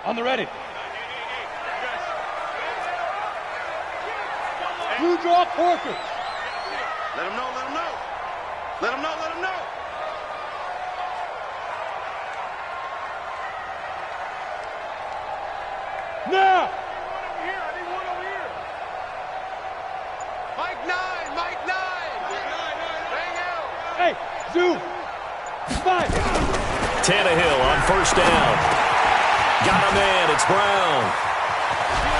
On the ready. Blue draw Porker. Let him know, let him know. Let him know, let him know. Now! I need one over here. Mike 9, Mike 9. Hang out. Hey, Zoo. 5. Tannehill on first down. Got a man, it's Brown.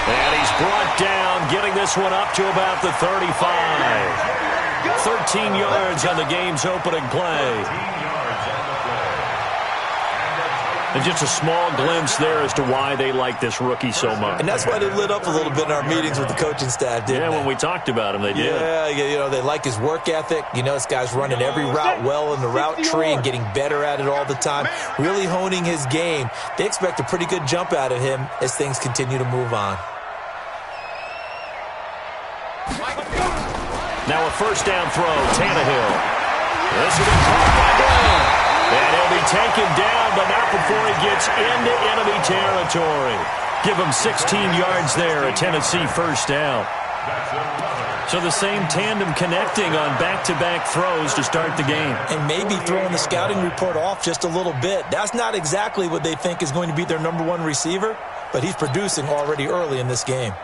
And he's brought down, getting this one up to about the 35. 13 yards on the game's opening play. And just a small glimpse there as to why they like this rookie so much. And that's why they lit up a little bit in our meetings with the coaching staff, didn't they? When we talked about him, they did. Yeah, you know, they like his work ethic. You know, this guy's running every route well in the route tree and getting better at it all the time, really honing his game. They expect a pretty good jump out of him as things continue to move on. Now a first down throw, Tannehill. This will be caught by Brown. And he'll be taken down, but not before he gets into enemy territory. Give him 16 yards there, a Tennessee first down. So the same tandem connecting on back-to-back throws to start the game. And maybe throwing the scouting report off just a little bit. That's not exactly what they think is going to be their number one receiver, but he's producing already early in this game.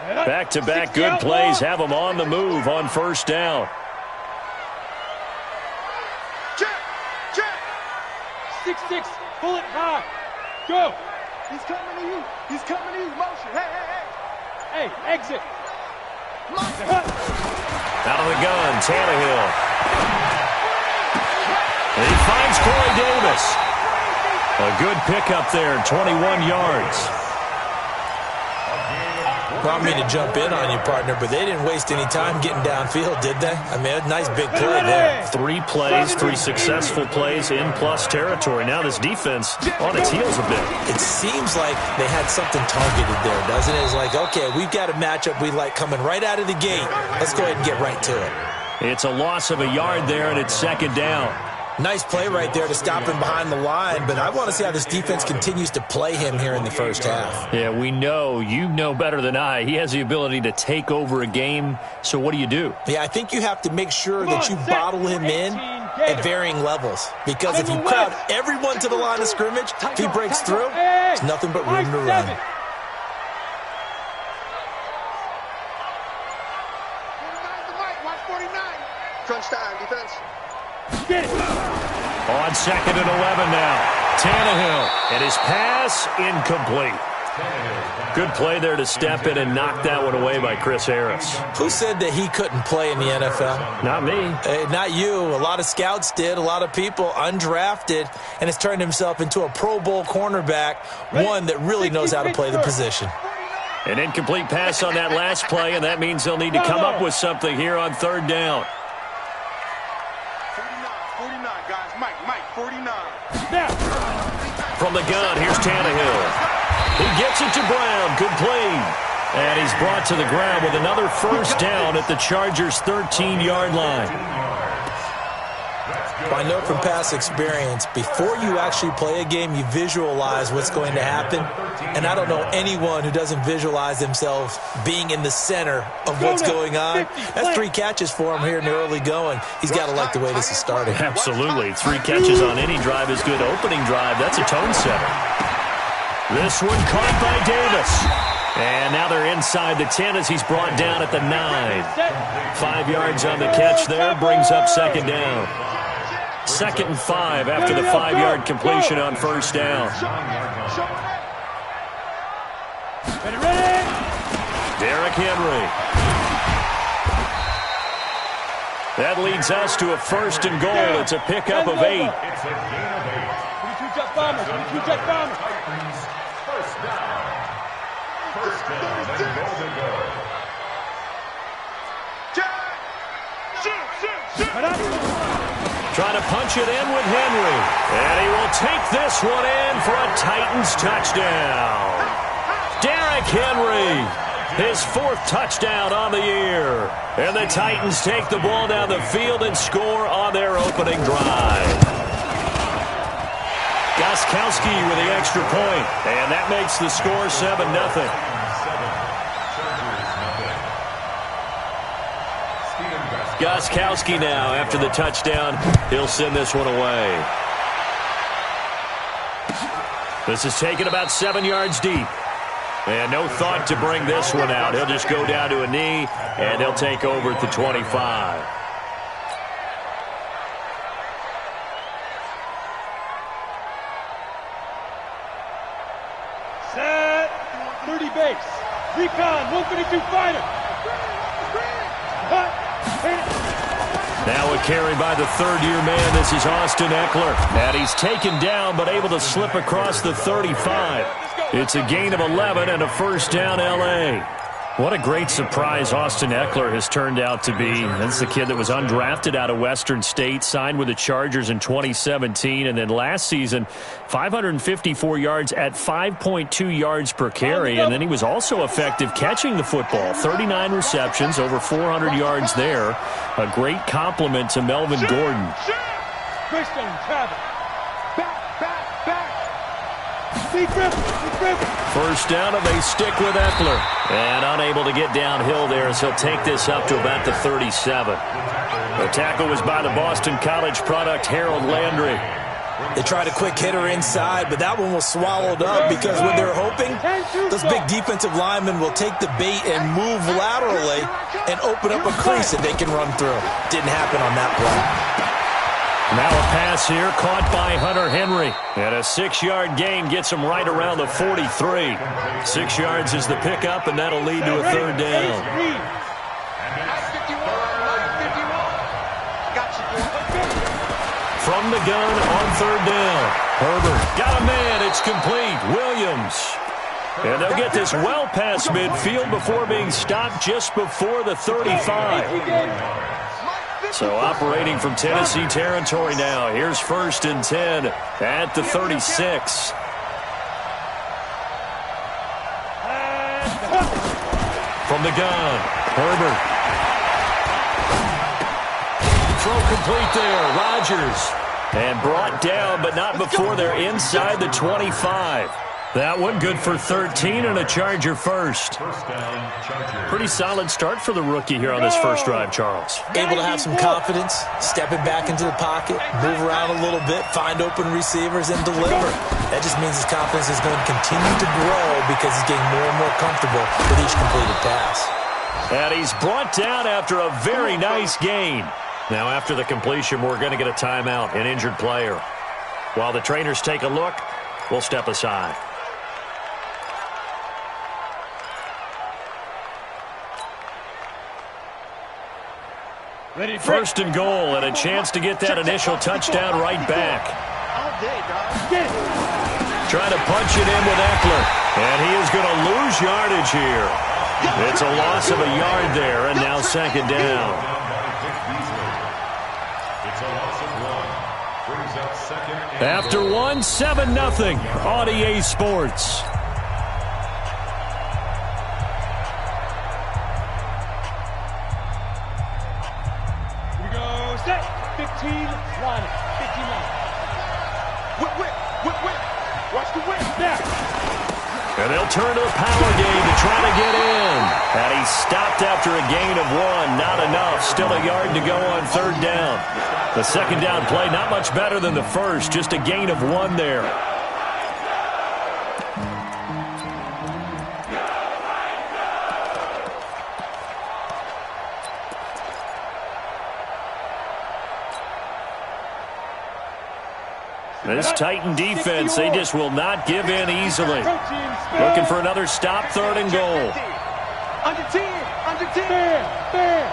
Back-to-back good plays have him on the move on first down. 6-6, bullet high. Go. He's coming to you. He's coming to you. Motion. Hey, hey, hey. Hey, exit. Out of the gun, Tannehill. And he finds Corey Davis. A good pickup there, 21 yards. Well, I mean to jump in on you, partner, but they didn't waste any time getting downfield, did they? I mean, a nice big play there. 3 plays, 3 successful plays in plus territory. Now this defense on its heels a bit. It seems like they had something targeted there, doesn't it? It's like, okay, we've got a matchup we like coming right out of the gate. Let's go ahead and get right to it. It's a loss of a yard there, and it's second down. Nice play right there to stop him behind the line, but I want to see how this defense continues to play him here in the first half. Yeah, we know, you know better than I, he has the ability to take over a game, so what do you do? Yeah, I think you have to make sure that you bottle him in at varying levels, because if you crowd everyone to the line of scrimmage, if he breaks through, there's nothing but room to run. Crunch time, defense. Get it. On second and 11 now. Tannehill, and his pass incomplete. Good play there to step in and knock that one away by Chris Harris. Who said that he couldn't play in the NFL? Not me. Not you. A lot of scouts did. A lot of people undrafted, and has turned himself into a Pro Bowl cornerback, one that really knows how to play the position. An incomplete pass on that last play, and that means they'll need to come up with something here on third down. 49, guys. Mike, 49. Now. From the gun, here's Tannehill. He gets it to Brown. Good play. And he's brought to the ground with another first down at the Chargers' 13-yard line. I know from past experience, before you actually play a game, you visualize what's going to happen. And I don't know anyone who doesn't visualize themselves being in the center of what's going on. That's 3 catches for him here in the early going. He's got to like the way this is starting. Absolutely. 3 catches on any drive is good. Opening drive, that's a tone setter. This one caught by Davis. And now they're inside the 10 as he's brought down at the 9. 5 yards on the catch there, brings up second down. 2nd and 5 after the 5-yard completion on first down. Ready. Derrick Henry. That leads us to a 1st and goal. It's a pickup of 8. 22 jet bombers. 22 jet bombers. Trying to punch it in with Henry. And he will take this one in for a Titans touchdown. Derrick Henry, his 4th touchdown on the year. And the Titans take the ball down the field and score on their opening drive. Gostkowski with the extra point, and that makes the score 7-0. Gostkowski now, after the touchdown, he'll send this one away. This is taken about 7 yards deep. And no thought to bring this one out. He'll just go down to a knee, and they'll take over at the 25. Set. 30 base. Recon. 152 fighter. Now a carry by the third-year man. This is Austin Eckler. And he's taken down but able to slip across the 35. It's a gain of 11 and a first down, L.A. What a great surprise Austin Eckler has turned out to be. That's the kid that was undrafted out of Western State, signed with the Chargers in 2017, and then last season, 554 yards at 5.2 yards per carry, and then he was also effective catching the football. 39 receptions, over 400 yards there. A great compliment to Melvin Gordon. First down, and they stick with Eckler. And unable to get downhill there, so he'll take this up to about the 37. The tackle was by the Boston College product, Harold Landry. They tried a quick hitter inside, but that one was swallowed up because what they're hoping, those big defensive linemen will take the bait and move laterally and open up a crease that they can run through. Didn't happen on that play. Now a pass here, caught by Hunter Henry. And a 6-yard gain gets him right around the 43. 6 yards is the pickup, and that'll lead to a third down. From the gun on third down. Herbert got a man. It's complete. Williams. And they'll get this well past midfield before being stopped just before the 35. So operating from Tennessee territory now. Here's 1st and 10 at the 36. From the gun, Herbert. Throw complete there, Rodgers. And brought down, but not before they're inside the 25. That one good for 13 and a Charger first. Pretty solid start for the rookie here on this first drive, Charles. Able to have some confidence, stepping back into the pocket, move around a little bit, find open receivers, and deliver. That just means his confidence is going to continue to grow because he's getting more and more comfortable with each completed pass. And he's brought down after a very nice gain. Now after the completion, we're going to get a timeout, an injured player. While the trainers take a look, we'll step aside. First and goal, and a chance to get that initial touchdown right back. Trying to punch it in with Eckler, and he is going to lose yardage here. It's a loss of a yard there, and now second down. After one, 7-0 on EA Sports. Set. 15 line. 15 line. Whip. Watch the whip. Now. And they'll turn to a power game to try to get in. And he stopped after a gain of 1. Not enough. Still a yard to go on third down. The second down play not much better than the first. Just a gain of 1 there. This Titan defense, they just will not give in easily. Looking for another stop, third and goal. Under 10. Fair.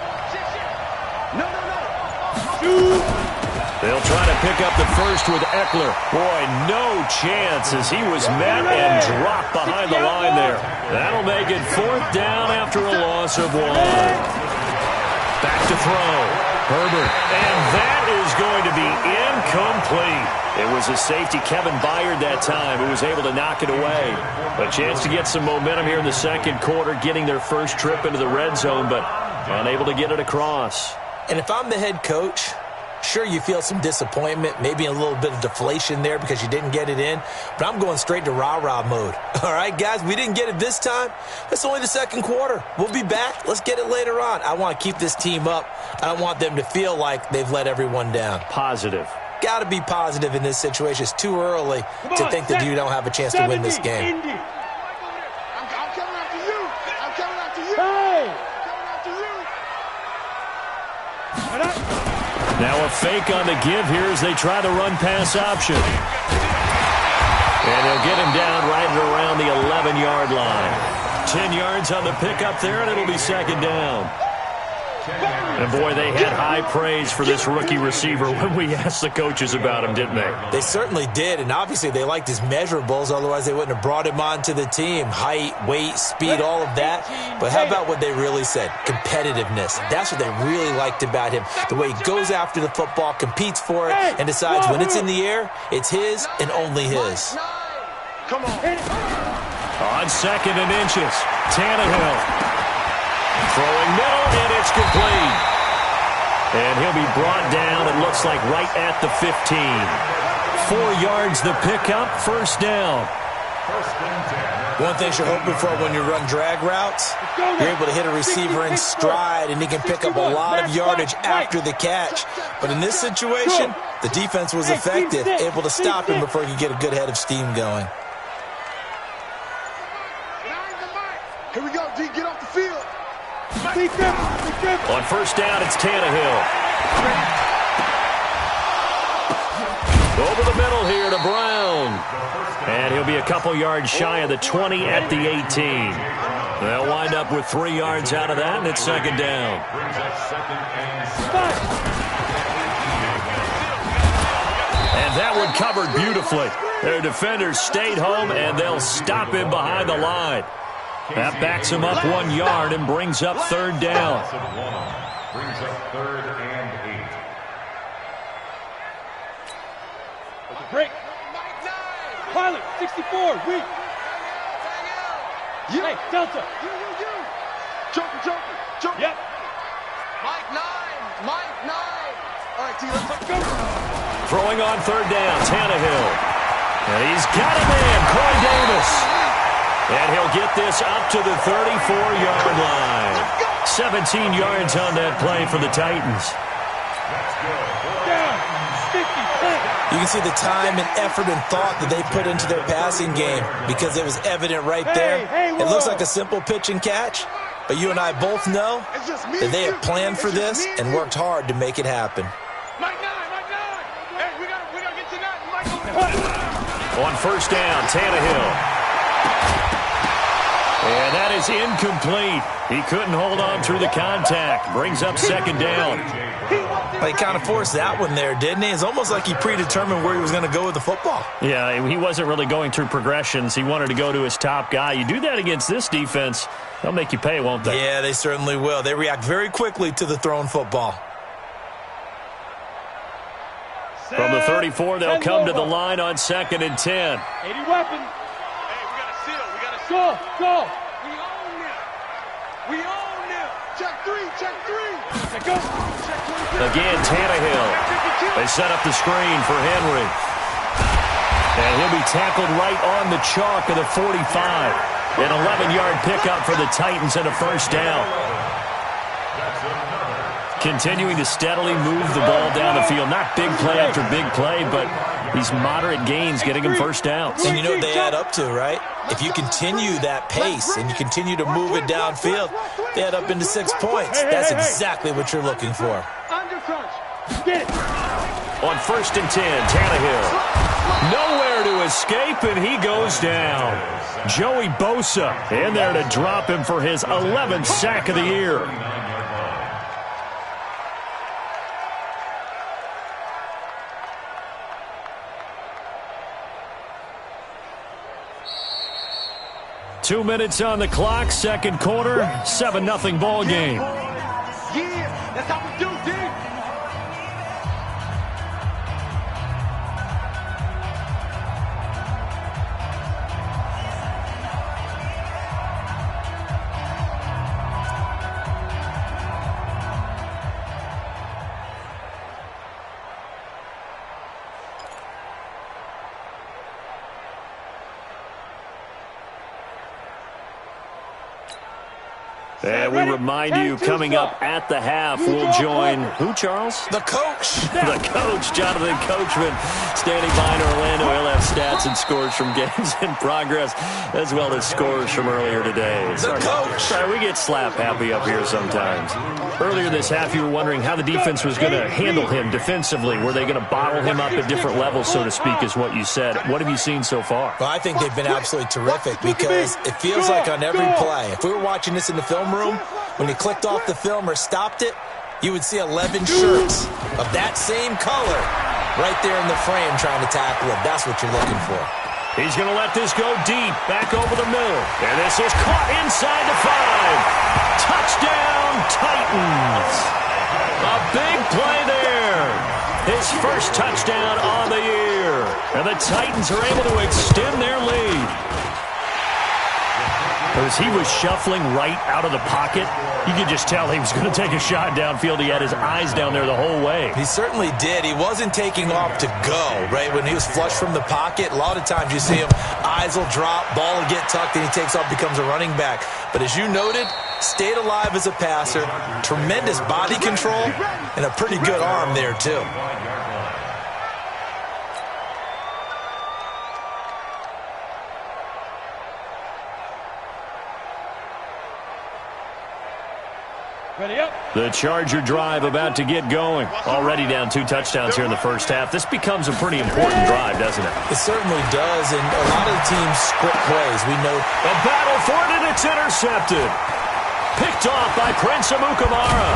They'll try to pick up the first with Eckler. Boy, no chance as he was met and dropped behind the line there. That'll make it fourth down after a loss of 1. Back to throw. Herbert, and that is going to be incomplete. It was a safety, Kevin Byard, that time, who was able to knock it away. A chance to get some momentum here in the second quarter, getting their first trip into the red zone, but unable to get it across. And if I'm the head coach, Sure, you feel some disappointment, maybe a little bit of deflation there because you didn't get it in, but I'm going straight to rah-rah mode. All right, guys, we didn't get it this time. It's only the second quarter. We'll be back. Let's get it later on. I want to keep this team up. I don't want them to feel like they've let everyone down. Positive. Got to be positive in this situation. It's too early to think that you don't have a chance to win this game. I'm coming after you. I'm coming after you. Hey! I'm coming after you. Now a fake on the give here as they try the run-pass option. And they'll get him down right at around the 11-yard line. 10 yards on the pickup there, and it'll be second down. And, boy, they had high praise for this rookie receiver when we asked the coaches about him, didn't they? They certainly did, and obviously they liked his measurables, otherwise they wouldn't have brought him onto the team. Height, weight, speed, all of that. But how about what they really said? Competitiveness. That's what they really liked about him. The way he goes after the football, competes for it, and decides when it's in the air, it's his and only his. Come on. On second and inches, Tannehill. Throwing middle, and it's complete. And he'll be brought down, it looks like, right at the 15. 4 yards the pickup, first down. One thing you're hoping for when you run drag routes, you're able to hit a receiver in stride, and he can pick up a lot of yardage after the catch. But in this situation, the defense was effective, able to stop him before he could get a good head of steam going. Here we go, D. Get off the field. On first down, it's Tannehill. Over the middle here to Brown. And he'll be a couple yards shy of the 20 at the 18. They'll wind up with 3 yards out of that, and it's second down. And that one covered beautifully. Their defenders stayed home, and they'll stop him behind the line. That backs him up 1 yard and brings up third down. Brings up third and 8. Break. Pilot, 64, weak. Hey, Delta. Joker. Yep. Mike 9. All right, T, let's go. Throwing on third down, Tannehill. And he's got a man, Corey Davis. And he'll get this up to the 34-yard line. 17 yards on that play for the Titans. You can see the time and effort and thought that they put into their passing game because it was evident right there. It looks like a simple pitch and catch, but you and I both know that they have planned for this and worked hard to make it happen. Mike 9. Hey, we gotta get to that. On first down, Tannehill. And that is incomplete. He couldn't hold on through the contact. Brings up second down. He kind of forced that one there, didn't he? It's almost like he predetermined where he was going to go with the football. Yeah, he wasn't really going through progressions. He wanted to go to his top guy. You do that against this defense, they'll make you pay, won't they? Yeah, they certainly will. They react very quickly to the thrown football. From the 34, they'll come to the line on second and 10. 80 weapon. Hey, we gotta seal. Go. We own them. Check three. Go. Again, Tannehill. They set up the screen for Henry. And he'll be tackled right on the chalk of the 45. An 11-yard pickup for the Titans and a first down. Continuing to steadily move the ball down the field. Not big play after big play, but these moderate gains getting him first downs. And you know what they add up to, right? If you continue that pace and you continue to move it downfield, they add up into 6 points. That's exactly what you're looking for. Under crunch. Get it. On first and 10, Tannehill. Nowhere to escape, and he goes down. Joey Bosa in there to drop him for his 11th sack of the year. Two minutes on the clock, second quarter, 7-0 ball game. Yeah, that's how we do, D. And we remind you, coming up at the half, we'll join who, Charles? The coach. The coach, Jonathan Coachman, standing by in Orlando. He'll have stats and scores from games in progress, as well as scores from earlier today. The coach. Sorry, we get slap happy up here sometimes. Earlier this half, you were wondering how the defense was going to handle him defensively. Were they going to bottle him up at different levels, so to speak, is what you said. What have you seen so far? Well, I think they've been absolutely terrific because it feels like on every play, if we were watching this in the film room, when you clicked off the film or stopped it, you would see 11 shirts of that same color right there in the frame trying to tackle him. That's what you're looking for. He's going to let this go deep, back over the middle. And this is caught inside the 5. Touchdown, Titans. A big play there. His first touchdown on the year. And the Titans are able to extend their lead. As he was shuffling right out of the pocket, you could just tell he was going to take a shot downfield. He had his eyes down there the whole way. He certainly did. He wasn't taking off to go, right? When he was flush from the pocket, a lot of times you see him, eyes will drop, ball will get tucked, and he takes off, becomes a running back. But as you noted, stayed alive as a passer, tremendous body control, and a pretty good arm there, too. Ready up. The Charger drive about to get going. Already down 2 touchdowns here in the first half. This becomes a pretty important drive, doesn't it? It certainly does, and a lot of the teams script plays. We know a battle for it, and it's intercepted. Picked off by Prince Amukamara.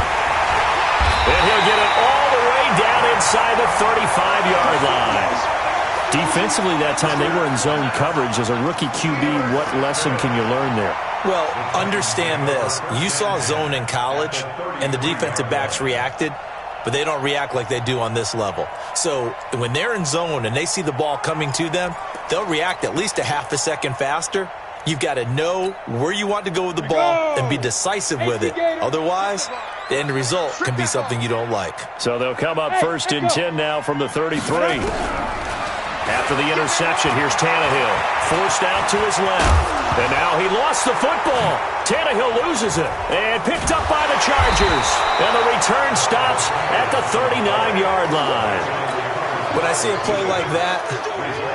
And he'll get it all the way down inside the 35-yard line. Defensively that time, they were in zone coverage. As a rookie QB, what lesson can you learn there? Well, understand this. You saw zone in college, and the defensive backs reacted, but they don't react like they do on this level. So when they're in zone and they see the ball coming to them, they'll react at least a half a second faster. You've got to know where you want to go with the ball and be decisive with it. Otherwise, the end result can be something you don't like. So they'll come up 1st and 10 now from the 33. After the interception, here's Tannehill. Forced out to his left. And now he lost the football. Tannehill loses it. And picked up by the Chargers. And the return stops at the 39-yard line. When I see a play like that,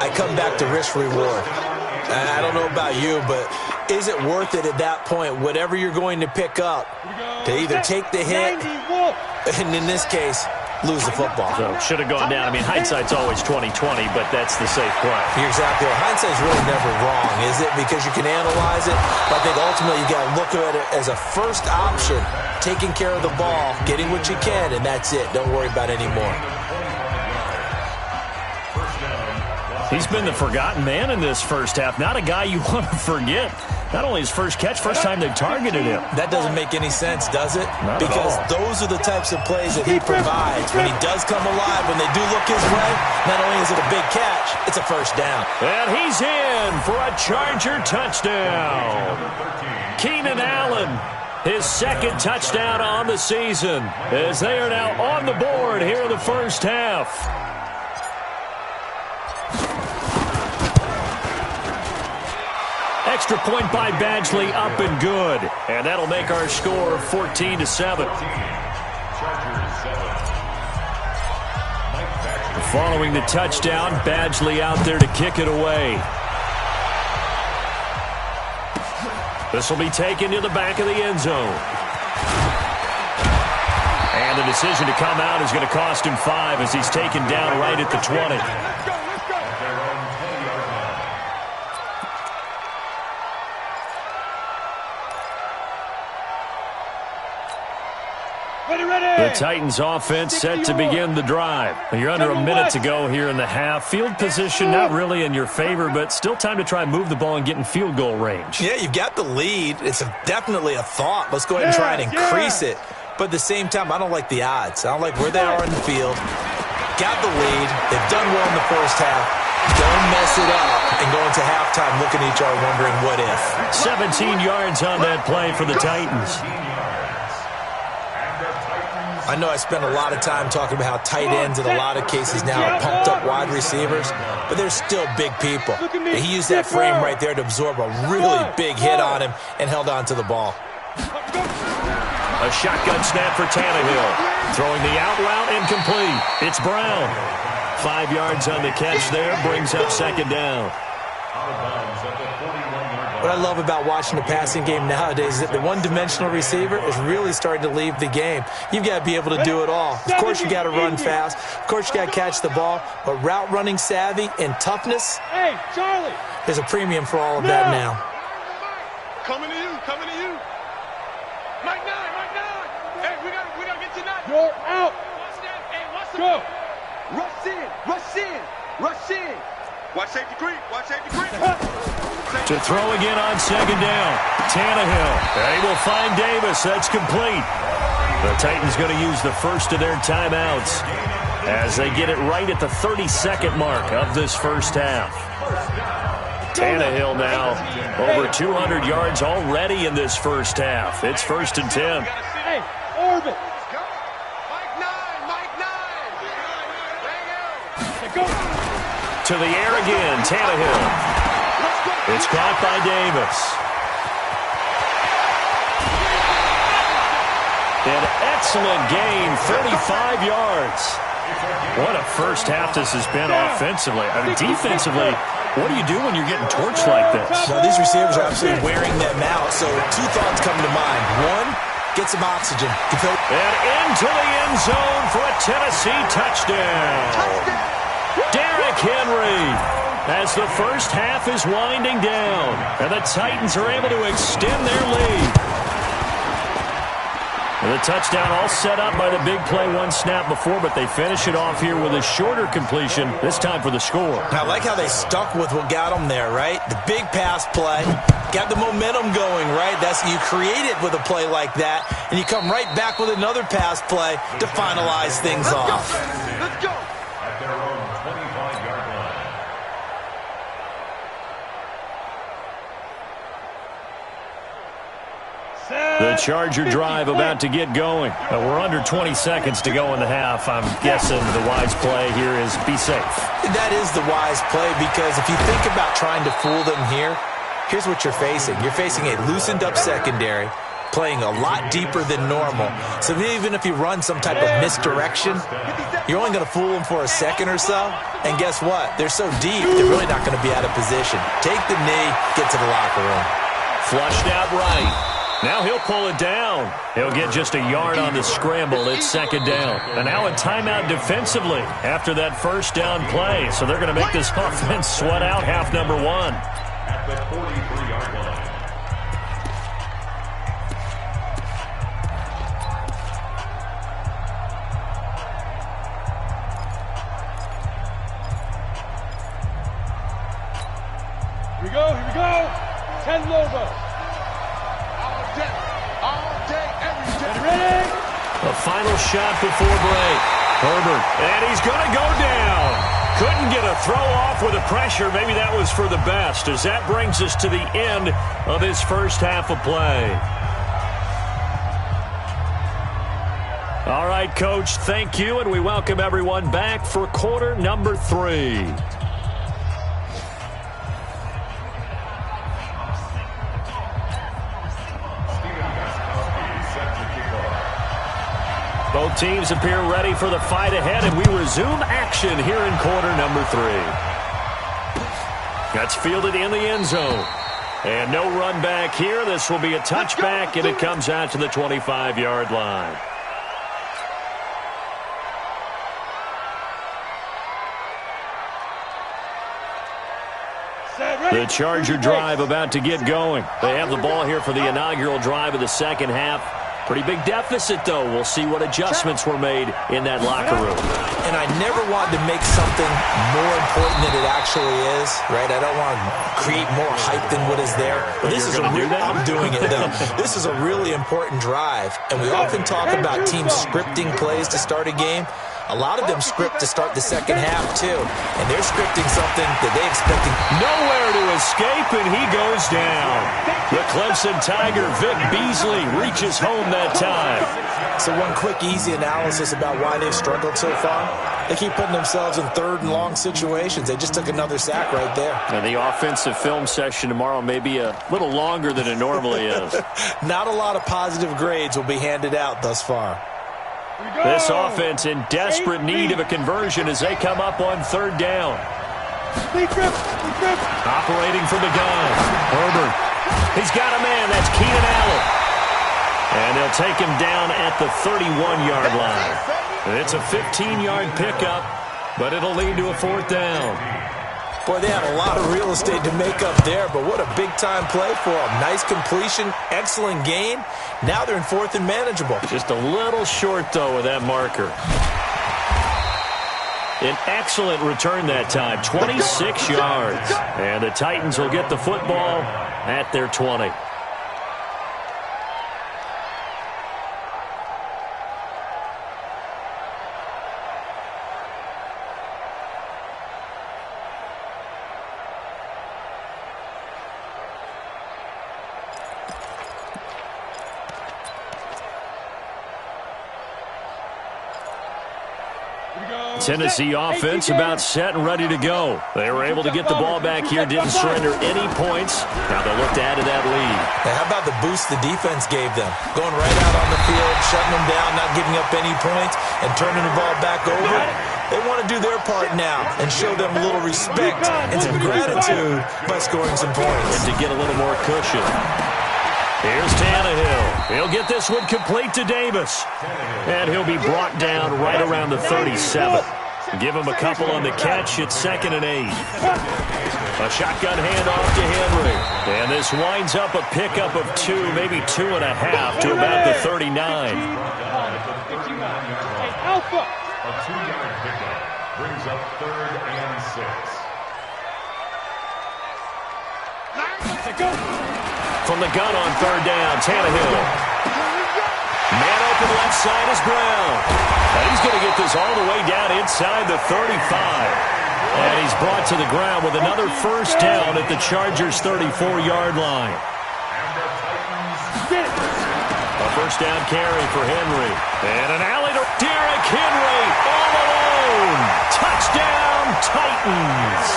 I come back to risk-reward. I don't know about you, but is it worth it at that point, whatever you're going to pick up, to either take the hit, and in this case, lose the football? So should have gone down. I mean, hindsight's always 20/20, but that's the safe play. You're exactly right. Hindsight's really never wrong, is it? Because you can analyze it, but I think ultimately you got to look at it as a first option, taking care of the ball, getting what you can, and that's it. Don't worry about any more. He's been the forgotten man in this first half. Not a guy you want to forget. Not only his first catch, first time they've targeted him. That doesn't make any sense, does it? Not because at all. Those are the types of plays that he provides. When he does come alive, when they do look his way, not only is it a big catch, it's a first down. And he's in for a Charger touchdown. Keenan Allen, his second touchdown on the season, as they are now on the board here in the first half. Extra point by Badgley, up and good. And that'll make our score 14-7. Following the touchdown, Badgley out there to kick it away. This will be taken to the back of the end zone. And the decision to come out is going to cost him 5 as he's taken down right at the 20. The Titans offense set to begin the drive. You're under a minute to go here in the half. Field position not really in your favor, but still time to try and move the ball and get in field goal range. Yeah, you've got the lead. It's definitely a thought. Let's go ahead and try and increase it. But at the same time, I don't like the odds. I don't like where they are in the field. Got the lead. They've done well in the first half. Don't mess it up and go into halftime looking at each other wondering what if. 17 yards on that play for the Titans. I know I spent a lot of time talking about how tight ends in a lot of cases now are pumped up wide receivers, but they're still big people. And he used that frame right there to absorb a really big hit on him and held on to the ball. A shotgun snap for Tannehill. Throwing the out route incomplete. It's Brown. 5 yards on the catch there. Brings up second down. What I love about watching the passing game nowadays is that the one-dimensional receiver is really starting to leave the game. You've got to be able to do it all. Of course, you got to run fast. Of course, you got to catch the ball. But route running savvy and toughness, Hey, Charlie! there's a premium for all of that now. Coming to you, coming to you. Mike 9. Hey, we gotta get to 9. You're out! Watch that. Hey, watch the Go! Rush in. Watch safety creep. To throw again on second down. Tannehill. They will find Davis. That's complete. The Titans going to use the first of their timeouts as they get it right at the 32nd mark of this first half. Tannehill now over 200 yards already in this first half. It's 1st and 10. Hey, orbit! Mike 9. Go! To the air again, Tannehill. It's caught by Davis. An excellent gain, 35 yards. What a first half this has been offensively. I mean, defensively, what do you do when you're getting torched like this? Well, these receivers are absolutely wearing them out. So 2 thoughts come to mind. One, get some oxygen. And into the end zone for a Tennessee touchdown. Derrick Henry, as the first half is winding down, and the Titans are able to extend their lead. And the touchdown all set up by the big play 1 snap before, but they finish it off here with a shorter completion, this time for the score. I like how they stuck with what got them there, right? The big pass play, got the momentum going, right? You create it with a play like that, and you come right back with another pass play to finalize things off. Let's go. At their own 25-yard line. The Charger drive about to get going. We're under 20 seconds to go in the half. I'm guessing the wise play here is be safe. That is the wise play, because if you think about trying to fool them here, here's what you're facing. You're facing a loosened-up secondary, playing a lot deeper than normal. So even if you run some type of misdirection, you're only going to fool them for a second or so. And guess what? They're so deep, they're really not going to be out of position. Take the knee, get to the locker room. Flushed out right. Now he'll pull it down. He'll get just a yard on the scramble. It's second down. And now a timeout defensively after that first down play. So they're going to make this offense sweat out half number 1. At the 43-yard line. Here we go! 10 Lobos! All day, every day. Ready? A final shot before break. Herbert, and he's going to go down. Couldn't get a throw off with the pressure. Maybe that was for the best, as that brings us to the end of this first half of play. All right, Coach, thank you, and we welcome everyone back for quarter number 3. Both teams appear ready for the fight ahead, and we resume action here in quarter number 3. That's fielded in the end zone. And no run back here. This will be a touchback, and it comes out to the 25-yard line. The Charger drive about to get going. They have the ball here for the inaugural drive of the second half. Pretty big deficit, though. We'll see what adjustments were made in that locker room. And I never want to make something more important than it actually is, right? I don't want to create more hype than what is there. But this is I'm doing it, though. This is a really important drive. And we often talk about teams scripting plays to start a game. A lot of them script to start the second half, too. And they're scripting something that they expecting. Nowhere to escape, and he goes down. The Clemson Tiger, Vic Beasley, reaches home that time. So one quick, easy analysis about why they've struggled so far. They keep putting themselves in third and long situations. They just took another sack right there. And the offensive film session tomorrow may be a little longer than it normally is. Not a lot of positive grades will be handed out thus far. This offense in desperate need of a conversion as they come up on third down. Operating from the gun. Herbert. He's got a man. That's Keenan Allen. And they'll take him down at the 31-yard line. It's a 15-yard pickup, but it'll lead to a fourth down. Boy, they had a lot of real estate to make up there, but what a big-time play for them. Nice completion, excellent gain. Now they're in fourth and manageable. Just a little short, though, with that marker. An excellent return that time, 26 yards. And the Titans will get the football at their 20. Tennessee offense about set and ready to go. They were able to get the ball back here, didn't surrender any points. Now they'll look to add to that lead. Hey, how about the boost the defense gave them? Going right out on the field, shutting them down, not giving up any points, and turning the ball back over. They want to do their part now and show them a little respect and some gratitude by scoring some points. And to get a little more cushion. Here's Tannehill. He'll get this one complete to Davis. And he'll be brought down right around the 37. Give him a couple on the catch. It's 2nd and 8. A shotgun handoff to Henry. And this winds up a pickup of 2, maybe 2.5 to about the 39. Alpha. A 2-yard pickup brings up 3rd and 6. From the gun on third down, Tannehill. Man open left side is Brown. And he's going to get this all the way down inside the 35. And he's brought to the ground with another first down at the Chargers' 34-yard line. A first down carry for Henry. And an alley to Derrick Henry all alone. Touchdown, Titans.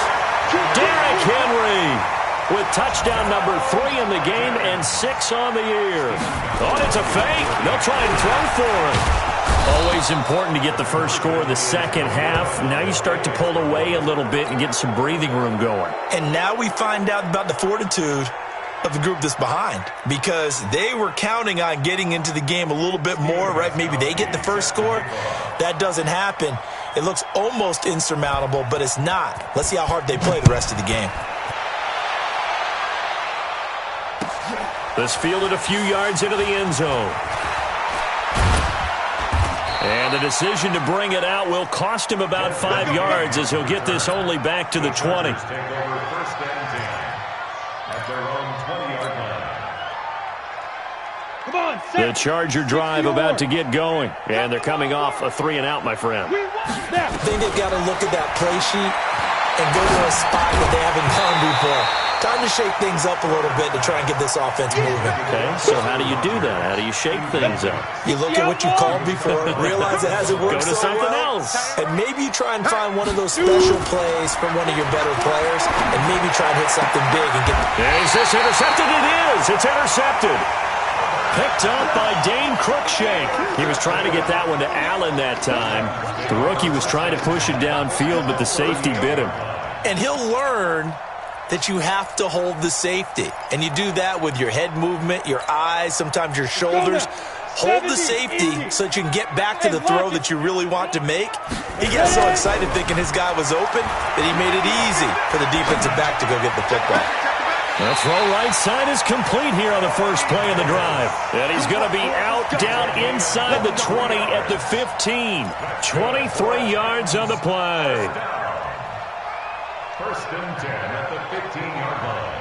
Derrick Henry with touchdown number 3 in the game and 6 on the year. Oh, it's a fake. They'll try and throw for it. Always important to get the first score of the second half. Now you start to pull away a little bit and get some breathing room going. And now we find out about the fortitude of the group that's behind, because they were counting on getting into the game a little bit more, right? Maybe they get the first score. That doesn't happen. It looks almost insurmountable, but it's not. Let's see how hard they play the rest of the game. This fielded a few yards into the end zone. And the decision to bring it out will cost him about 5 yards as he'll get this only back to the 20. The Charger drive about to get going. And they're coming off a 3-and-out, my friend. I think they've got to look at that play sheet and go to a spot that they haven't gone before. Time to shake things up a little bit to try and get this offense moving. Okay, so how do you do that? How do you shake things up? You look at what you called before, realize it hasn't worked so well. Go to something else. And maybe you try and find one of those special plays from one of your better players, and maybe try and hit something big and get... Is this intercepted? It is. It's intercepted. Picked up by Dane Cruikshank. He was trying to get that one to Allen that time. The rookie was trying to push it downfield, but the safety bit him. And he'll learn that you have to hold the safety. And you do that with your head movement, your eyes, sometimes your shoulders. Hold the safety so that you can get back to the throw that you really want to make. He got so excited thinking his guy was open that he made it easy for the defensive back to go get the football. The throw right side is complete here on the first play of the drive. And he's going to be out down inside the 20 at the 15. 23 yards on the play. 1st and 10 at the 15-yard line.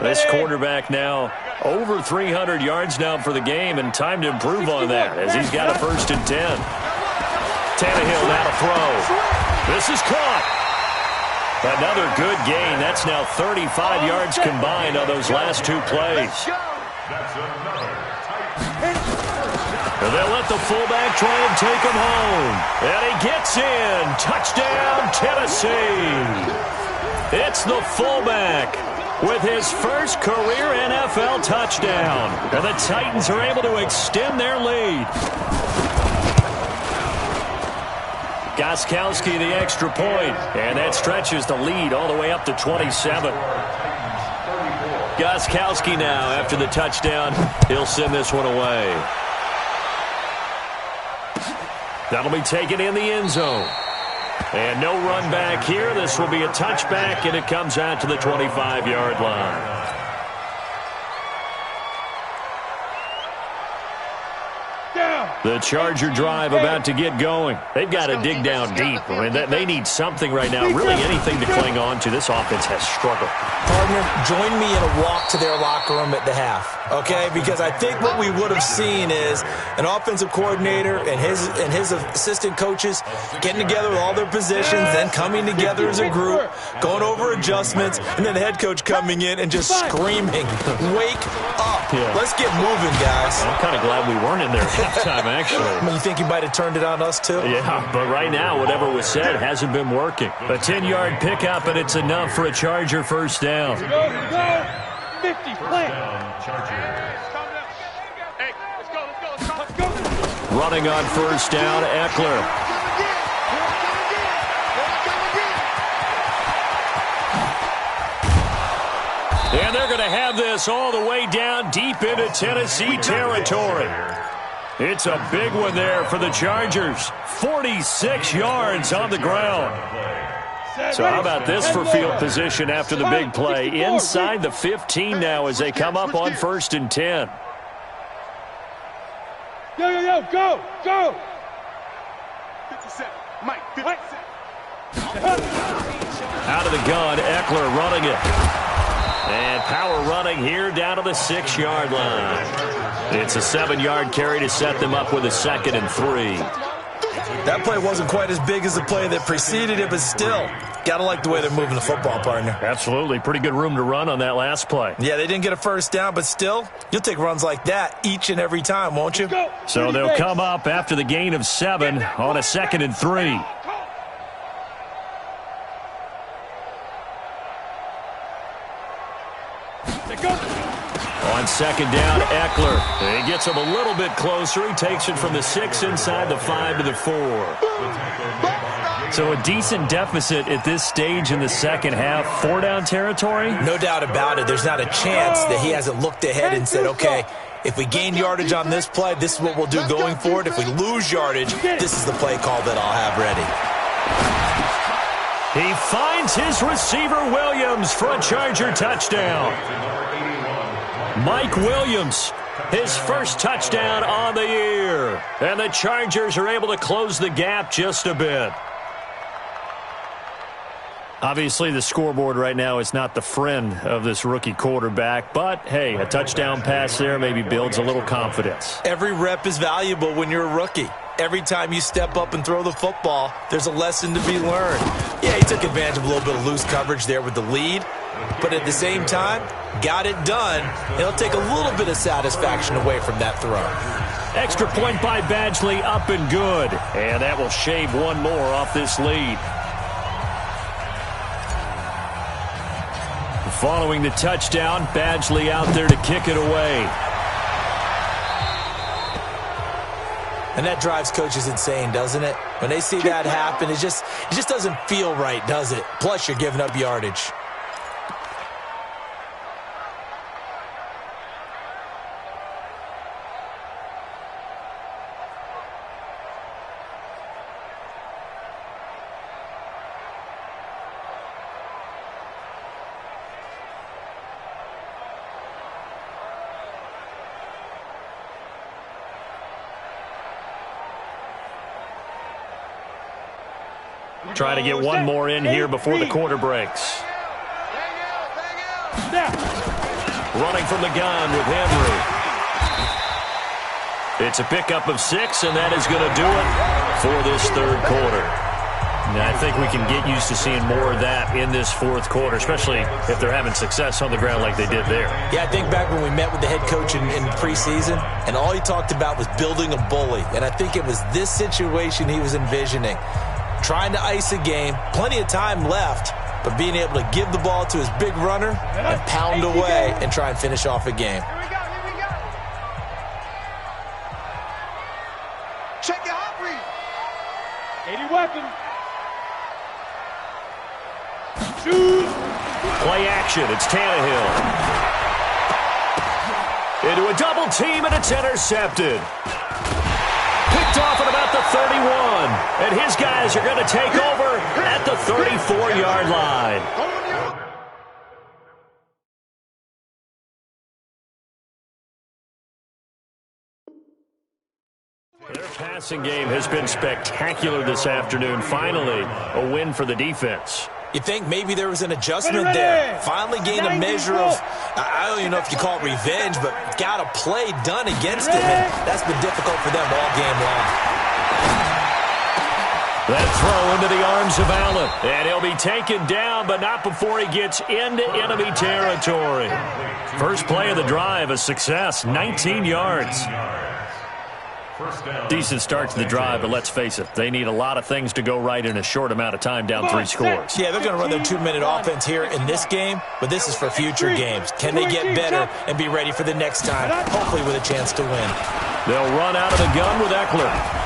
This quarterback now over 300 yards now for the game, and time to improve on that as he's got a 1st and 10. Tannehill now to throw. This is caught. Another good gain. That's now 35 yards combined on those last two plays. That's another And they'll let the fullback try and take him home. And he gets in. Touchdown, Tennessee. It's the fullback with his first career NFL touchdown. And the Titans are able to extend their lead. Gostkowski the extra point, and that stretches the lead all the way up to 27. Gostkowski now, after the touchdown, he'll send this one away. That'll be taken in the end zone. And no run back here. This will be a touchback, and it comes out to the 25-yard line. The Charger drive about to get going. They've got to dig down deep. I mean, they need something right now, really anything to cling on to. This offense has struggled. Partner, join me in a walk to their locker room at the half, okay? Because I think what we would have seen is an offensive coordinator and his assistant coaches getting together with all their positions, then coming together as a group, going over adjustments, and then the head coach coming in and just screaming, "Wake up. Yeah. Let's get moving, guys." I'm kind of glad we weren't in there at halftime, actually. You think he might have turned it on us, too? Yeah, but right now, whatever was said hasn't been working. A 10-yard pickup, and it's enough for a Charger first down. Here we go. 50, plant. Hey, let's go. Running on first down, Eckler. And they're going to have this all the way down deep into Tennessee territory. It's a big one there for the Chargers. 46 yards on the ground. So how about this for field position after the big play? Inside the 15 now as they come up on 1st and 10. Yo, go, go. 57. Mike, 57. Out of the gun, Eckler running it. And power running here down to the 6-yard line. It's a 7-yard carry to set them up with a 2nd and 3. That play wasn't quite as big as the play that preceded it, but still, got to like the way they're moving the football, partner. Absolutely. Pretty good room to run on that last play. Yeah, they didn't get a first down, but still, you'll take runs like that each and every time, won't you? So they'll come up after the gain of 7 on a 2nd and 3. On 2nd down, Eckler. He gets him a little bit closer. He takes it from the 6 inside the 5 to the 4. So a decent deficit at this stage in the second half. 4-down territory? No doubt about it. There's not a chance that he hasn't looked ahead and said, okay, if we gain yardage on this play, this is what we'll do going forward. If we lose yardage, this is the play call that I'll have ready. He finds his receiver, Williams, for a Charger touchdown. Mike Williams, his first touchdown on the year. And the Chargers are able to close the gap just a bit. Obviously, the scoreboard right now is not the friend of this rookie quarterback. But, hey, a touchdown pass there maybe builds a little confidence. Every rep is valuable when you're a rookie. Every time you step up and throw the football, there's a lesson to be learned. Yeah, he took advantage of a little bit of loose coverage there with the lead. But at the same time, got it done. It'll take a little bit of satisfaction away from that throw. Extra point by Badgley, up and good. And that will shave one more off this lead. Following the touchdown, Badgley out there to kick it away. And that drives coaches insane, doesn't it? When they see that happen, it just doesn't feel right, does it? Plus, you're giving up yardage. Trying to get one more in here before the quarter breaks. Running from the gun with Henry. It's a pickup of 6, and that is going to do it for this third quarter. And I think we can get used to seeing more of that in this fourth quarter, especially if they're having success on the ground like they did there. Yeah, I think back when we met with the head coach in preseason, and all he talked about was building a bully. And I think it was this situation he was envisioning. Trying to ice a game, plenty of time left, but being able to give the ball to his big runner and pound away and try and finish off a game. Here we go. Check your heart rate. 80 weapon. Shoot. Play action. It's Tannehill. Into a double team, and it's intercepted. Picked off at about the 31. And his guys are going to take over at the 34-yard line. Their passing game has been spectacular this afternoon. Finally, a win for the defense. You think maybe there was an adjustment there. Finally gained a measure of, I don't even know if you call it revenge, but got a play done against him, and that's been difficult for them all game long. That throw into the arms of Allen, and he'll be taken down, but not before he gets into enemy territory. First play of the drive, a success, 19 yards. Decent start to the drive, but let's face it, they need a lot of things to go right in a short amount of time, down 3 scores. Yeah, they're going to run their 2-minute offense here in this game, but this is for future games. Can they get better and be ready for the next time, hopefully with a chance to win? They'll run out of the gun with Eckler.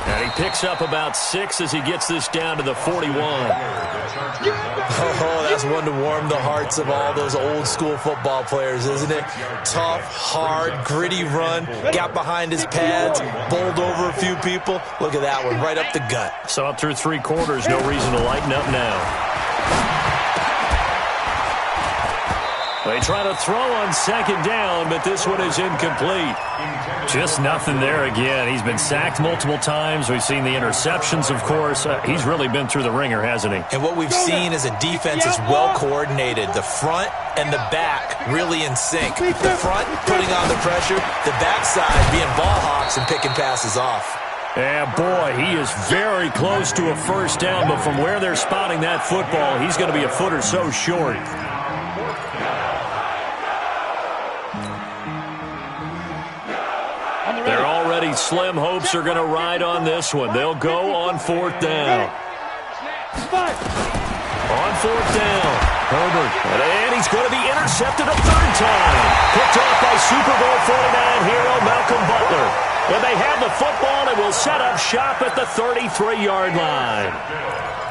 And he picks up about 6 as he gets this down to the 41. Oh, that's one to warm the hearts of all those old-school football players, isn't it? Tough, hard, gritty run, got behind his pads, bowled over a few people. Look at that one, right up the gut. Saw it through 3 quarters, no reason to lighten up now. They try to throw on second down, but this one is incomplete. Just nothing there again. He's been sacked multiple times. We've seen the interceptions, of course. He's really been through the ringer, hasn't he? And what we've seen is a defense is well coordinated. The front and the back really in sync. The front putting on the pressure, the backside being ball hawks and picking passes off. And boy, he is very close to a first down, but from where they're spotting that football, he's going to be a foot or so short. Their already slim hopes are going to ride on this one. They'll go on 4th down. On 4th down, Herbert. And he's going to be intercepted a 3rd time. Picked off by Super Bowl 49 hero Malcolm Butler. And they have the football and will set up shop at the 33-yard line.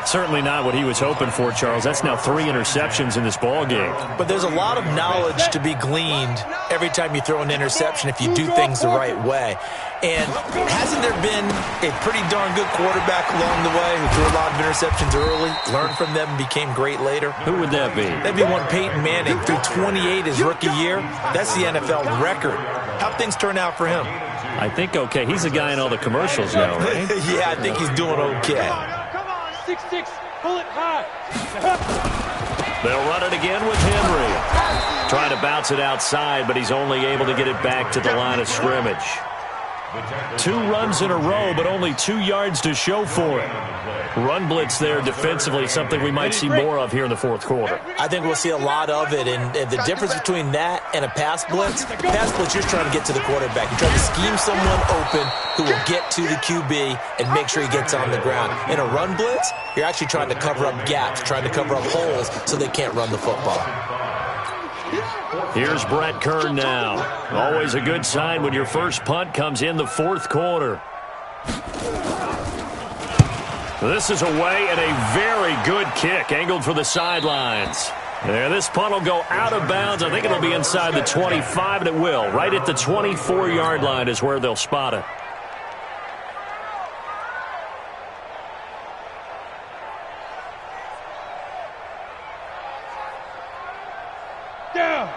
Certainly not what he was hoping for, Charles. That's now 3 interceptions in this ball game. But there's a lot of knowledge to be gleaned every time you throw an interception if you do things the right way. And hasn't there been a pretty darn good quarterback along the way who threw a lot of interceptions early, learned from them, and became great later? Who would that be? That'd be one Peyton Manning, threw 28 his rookie year. That's the NFL record. How'd things turn out for him? I think okay. He's a guy in all the commercials now, right? Yeah, I think he's doing okay. 6'6", pull it high. They'll run it again with Henry. Trying to bounce it outside, but he's only able to get it back to the line of scrimmage. 2 runs in a row, but only 2 yards to show for it. Run blitz there defensively, something we might see more of here in the 4th quarter. I think we'll see a lot of it, and the difference between that and a pass blitz, you're trying to get to the quarterback. You're trying to scheme someone open who will get to the QB and make sure he gets on the ground. In a run blitz, you're actually trying to cover up gaps, trying to cover up holes so they can't run the football. Here's Brett Kern now. Always a good sign when your first punt comes in the 4th quarter. This is away and a very good kick, angled for the sidelines. And this punt will go out of bounds. I think it'll be inside the 25, and it will. Right at the 24-yard line is where they'll spot it.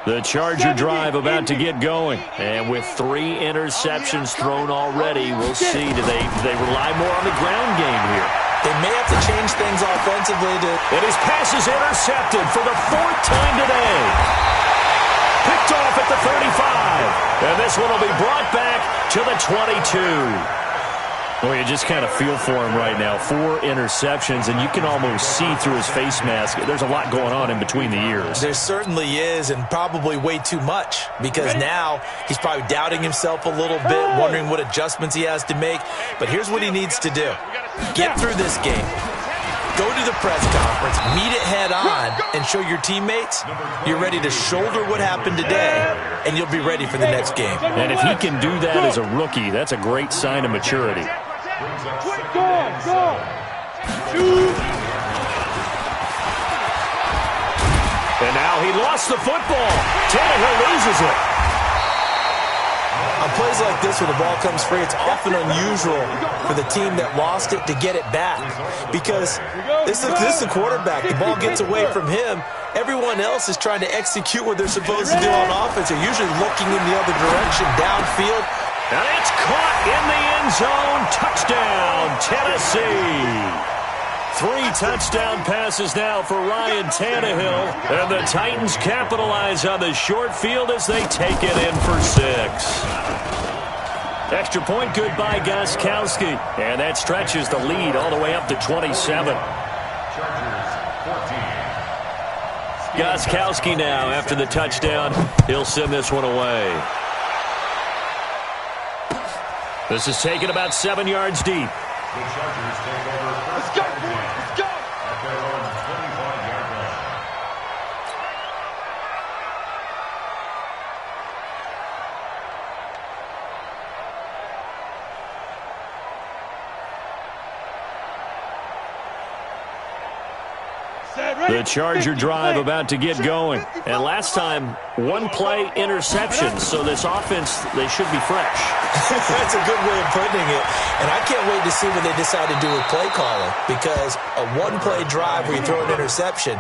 The Charger drive about to get going. And with 3 interceptions thrown already, we'll see. Do they rely more on the ground game here? They may have to change things offensively. And his pass is intercepted for the 4th time today. Picked off at the 35. And this one will be brought back to the 22. Well, you just kind of feel for him right now. 4 interceptions, and you can almost see through his face mask. There's a lot going on in between the ears. There certainly is, and probably way too much, because now he's probably doubting himself a little bit, wondering what adjustments he has to make. But here's what he needs to do. Get through this game. Go to the press conference, meet it head on, and show your teammates you're ready to shoulder what happened today, and you'll be ready for the next game. And if he can do that as a rookie, that's a great sign of maturity. And now he lost the football. Tannehill loses it. On plays like this, when the ball comes free, it's often unusual for the team that lost it to get it back. Because this is the quarterback. The ball gets away from him. Everyone else is trying to execute what they're supposed to do on offense. They're usually looking in the other direction, downfield. And it's caught in the end zone. Touchdown, Tennessee. 3 touchdown passes now for Ryan Tannehill. And the Titans capitalize on the short field as they take it in for 6. Extra point good by Gostkowski. And that stretches the lead all the way up to 27. Gostkowski now after the touchdown. He'll send this one away. This is taken about 7 yards deep. The Chargers take over. Let's go, boys. Let's go. At their own 25-yard line. The Charger drive about to get going. And last time, 1-play interception. So this offense, they should be fresh. That's a good way of putting it. And I can't wait to see what they decide to do with play calling. Because a 1-play drive where you throw an interception,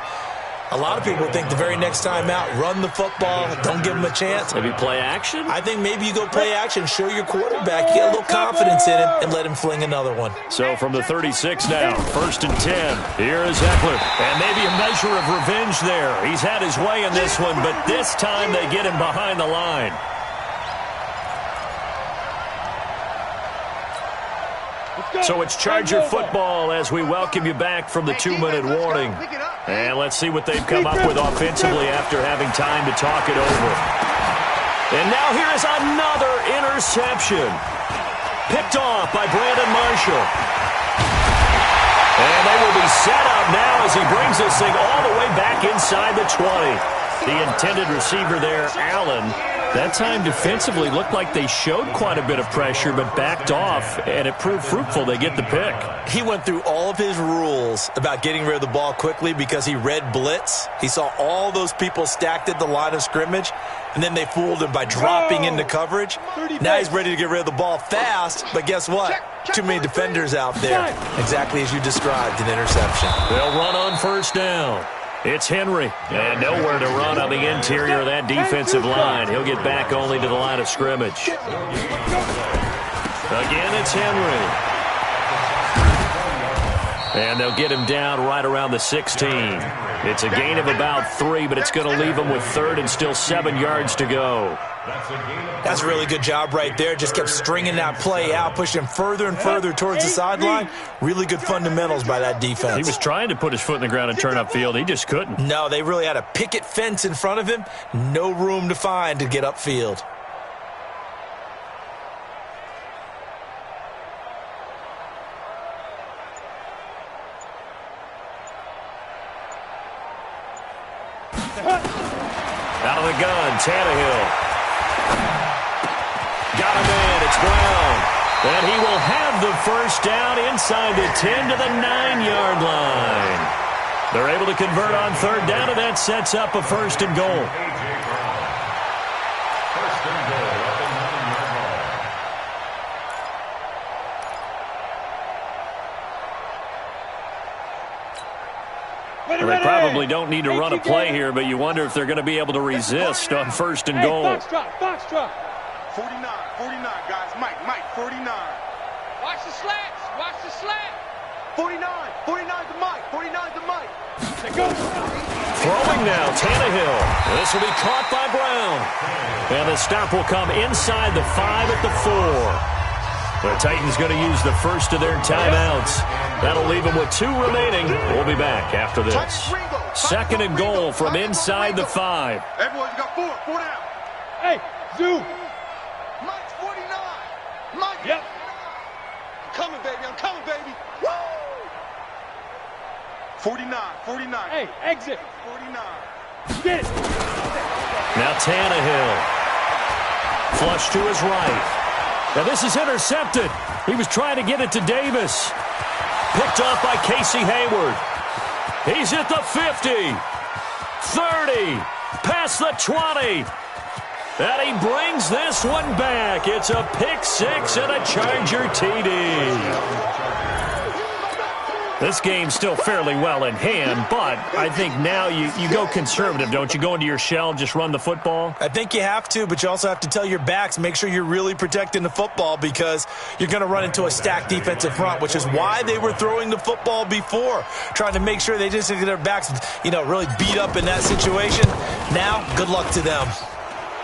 a lot of people think the very next time out, run the football, don't give them a chance. Maybe play action? I think maybe you go play action, show your quarterback, you get a little confidence in him, and let him fling another one. So from the 36 now, 1st and 10. Here is Eckler. And maybe a measure of revenge there. He's had his way in this one, but this time they get him behind the line. So it's Charger football as we welcome you back from the 2-minute warning. And let's see what they've come up with offensively after having time to talk it over. And now here is another interception. Picked off by Brandon Marshall. And they will be set up now as he brings this thing all the way back inside the 20. The intended receiver there, Allen. That time defensively looked like they showed quite a bit of pressure but backed off, and it proved fruitful. They get the pick. He went through all of his rules about getting rid of the ball quickly because he read blitz. He saw all those people stacked at the line of scrimmage, and then they fooled him by dropping into coverage. Now he's ready to get rid of the ball fast, but guess what? Too many defenders out there. Exactly as you described, an interception. They'll run on 1st down. It's Henry, and nowhere to run on the interior of that defensive line. He'll get back only to the line of scrimmage. Again, it's Henry. And they'll get him down right around the 16. It's a gain of about 3, but it's going to leave him with 3rd and still 7 yards to go. That's a really good job right there. Just kept stringing that play out, pushing him further and further towards the sideline. Really good fundamentals by that defense. He was trying to put his foot in the ground and turn upfield. He just couldn't. No, they really had a picket fence in front of him. No room to find to get upfield. Out of the gun, Tannehill. Got him in, it's Brown. And he will have the 1st down inside the 10 to the 9-yard line. They're able to convert on 3rd down, and that sets up a 1st and goal. 1st and goal at the 9-yard line. Well, they probably don't need to run a play here, but you wonder if they're going to be able to resist on 1st and goal. Box drop. 49, guys. Mike, 49. Watch the slants. Watch the slant. 49 to Mike. 49 to Mike. Throwing now, Tannehill. This will be caught by Brown. And the stop will come inside the 5 at the 4. The Titans going to use the first of their timeouts. That'll leave them with 2 remaining. We'll be back after this. 2nd and goal from inside the 5. Everyone, you got 4 down. Hey, Zoo. Mike's 49. Mike. Yep. I'm coming, baby. I'm coming, baby. Woo! 49. Hey, exit. 49. Get it. Now Tannehill. Flush to his right. Now this is intercepted. He was trying to get it to Davis. Picked off by Casey Hayward. He's at the 50. 30. Past the 20. And he brings this one back. It's a pick 6 and a Charger TD. This game's still fairly well in hand, but I think now you go conservative, don't you? Go into your shell, just run the football? I think you have to, but you also have to tell your backs, make sure you're really protecting the football because you're going to run into a stacked defensive front, which is why they were throwing the football before, trying to make sure they just get their backs, really beat up in that situation. Now, good luck to them.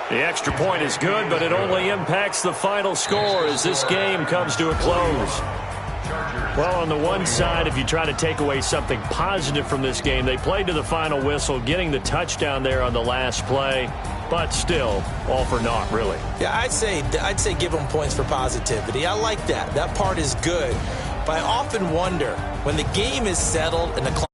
The extra point is good, but it only impacts the final score as this game comes to a close. Well, on the one side, if you try to take away something positive from this game, they played to the final whistle, getting the touchdown there on the last play, but still, all for naught, really. Yeah, I'd say give them points for positivity. I like that. That part is good. But I often wonder, when the game is settled and the clock